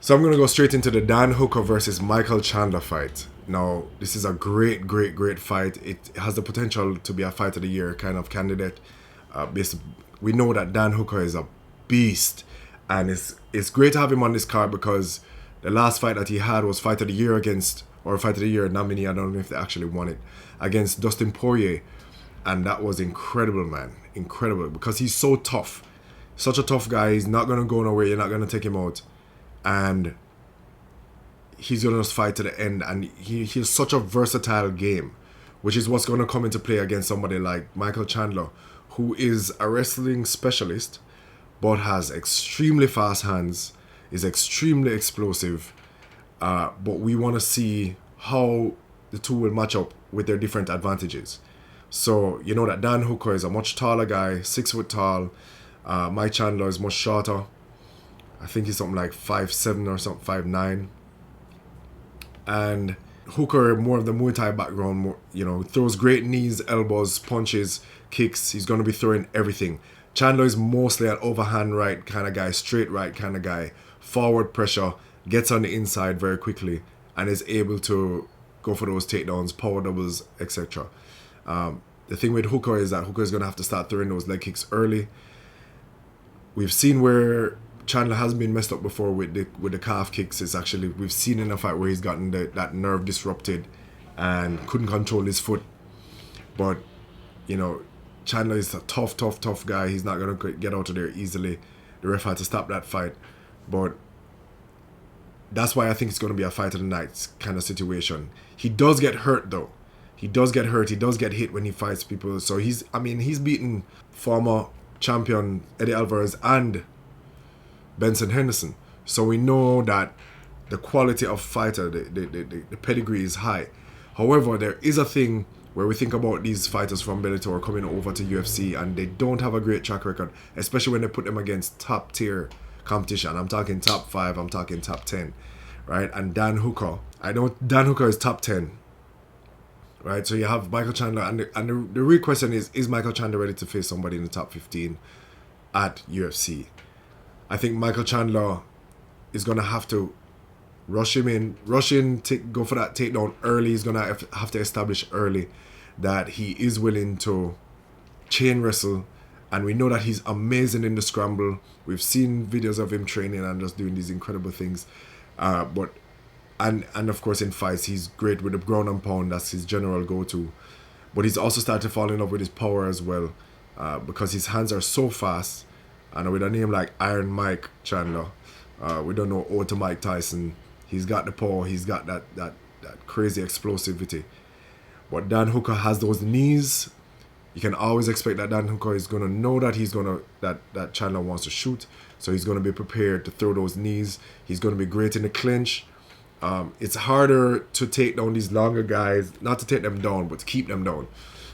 So I'm going to go straight into the Dan Hooker versus Michael Chandler fight. Now, this is a great fight. It has the potential to be a fight of the year kind of candidate. We know that Dan Hooker is a beast, and it's great to have him on this card because the last fight that he had was fight of the year against, or fight of the year nominee, I don't know if they actually won it, against Dustin Poirier, and that was incredible, man. Incredible, because he's so tough. Such a tough guy. He's not going to go nowhere. You're not going to take him out. And he's going to just fight to the end. And he's such a versatile game, which is what's going to come into play against somebody like Michael Chandler, who is a wrestling specialist, but has extremely fast hands, is extremely explosive. But we want to see how the two will match up with their different advantages. So, you know that Dan Hooker is a much taller guy, 6 foot tall. Mike Chandler is much shorter. I think he's something like 5'7" or something, 5'9". And Hooker, more of the Muay Thai background, more, throws great knees, elbows, punches, kicks. He's going to be throwing everything. Chandler is mostly an overhand right kind of guy, straight right kind of guy, forward pressure, gets on the inside very quickly, and is able to go for those takedowns, power doubles, etc. The thing with Hooker is that Hooker is going to have to start throwing those leg kicks early. We've seen where Chandler has been messed up before with the calf kicks. We've seen in a fight where he's gotten that nerve disrupted and couldn't control his foot. But, Chandler is a tough guy. He's not going to get out of there easily. The ref had to stop that fight. But that's why I think it's going to be a fight of the night kind of situation. He does get hurt, though. He does get hurt. He does get hit when he fights people. So he's beaten former champion Eddie Alvarez and Benson Henderson. So we know that the quality of fighter, the pedigree is high. However, there is a thing where we think about these fighters from Bellator coming over to UFC and they don't have a great track record, especially when they put them against top tier competition. I'm talking top 5, I'm talking top 10, right? And Dan Hooker, I know Dan Hooker is top 10, right? So you have Michael Chandler, and the real question is Michael Chandler ready to face somebody in the top 15 at UFC? I think Michael Chandler is going to have to rush in, go for that takedown early. He's going to have to establish early that he is willing to chain wrestle. And we know that he's amazing in the scramble. We've seen videos of him training and just doing these incredible things. And of course in fights, he's great with the ground and pound. That's his general go-to. But he's also started to fall in love with his power as well, because his hands are so fast. And with a name like Iron Mike Chandler, we don't know to Mike Tyson. He's got the power. He's got that crazy explosivity. But Dan Hooker has those knees. You can always expect that Dan Hooker is going to know that that Chandler wants to shoot. So he's going to be prepared to throw those knees. He's going to be great in the clinch. It's harder to take down these longer guys, not to take them down, but to keep them down.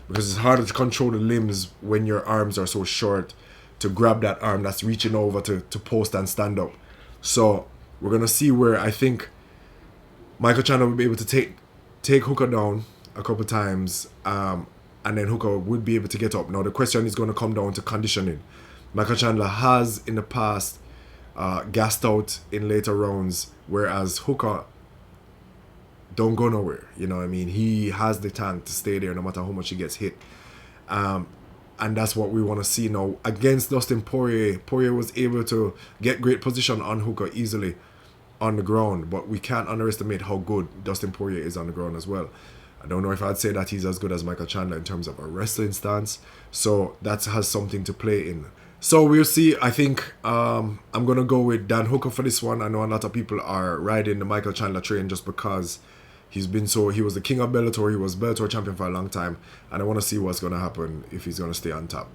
Because it's harder to control the limbs when your arms are so short, to grab that arm that's reaching over to post and stand up. So we're going to see where I think Michael Chandler will be able to take Hooker down a couple times, and then Hooker would be able to get up. Now the question is going to come down to conditioning. Michael Chandler has in the past gassed out in later rounds, whereas Hooker don't go nowhere. You know what I mean? He has the tank to stay there no matter how much he gets hit. And that's what we want to see now. Against Dustin Poirier, Poirier was able to get great position on Hooker easily on the ground, but we can't underestimate how good Dustin Poirier is on the ground as well. I don't know if I'd say that he's as good as Michael Chandler in terms of a wrestling stance, so that has something to play in. So we'll see. I think I'm going to go with Dan Hooker for this one. I know a lot of people are riding the Michael Chandler train just because he was the king of Bellator. He was Bellator champion for a long time. And I want to see what's going to happen if he's going to stay on top.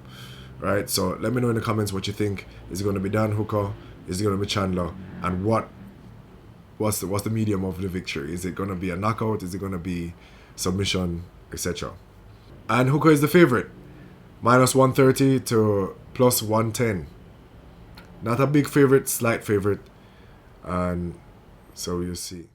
Right? So let me know in the comments what you think. Is it going to be Dan Hooker? Is it going to be Chandler? And what's the medium of the victory? Is it going to be a knockout? Is it going to be submission, etc.? And Hooker is the favorite. -130 to +110. Not a big favorite, slight favorite. And so you'll see.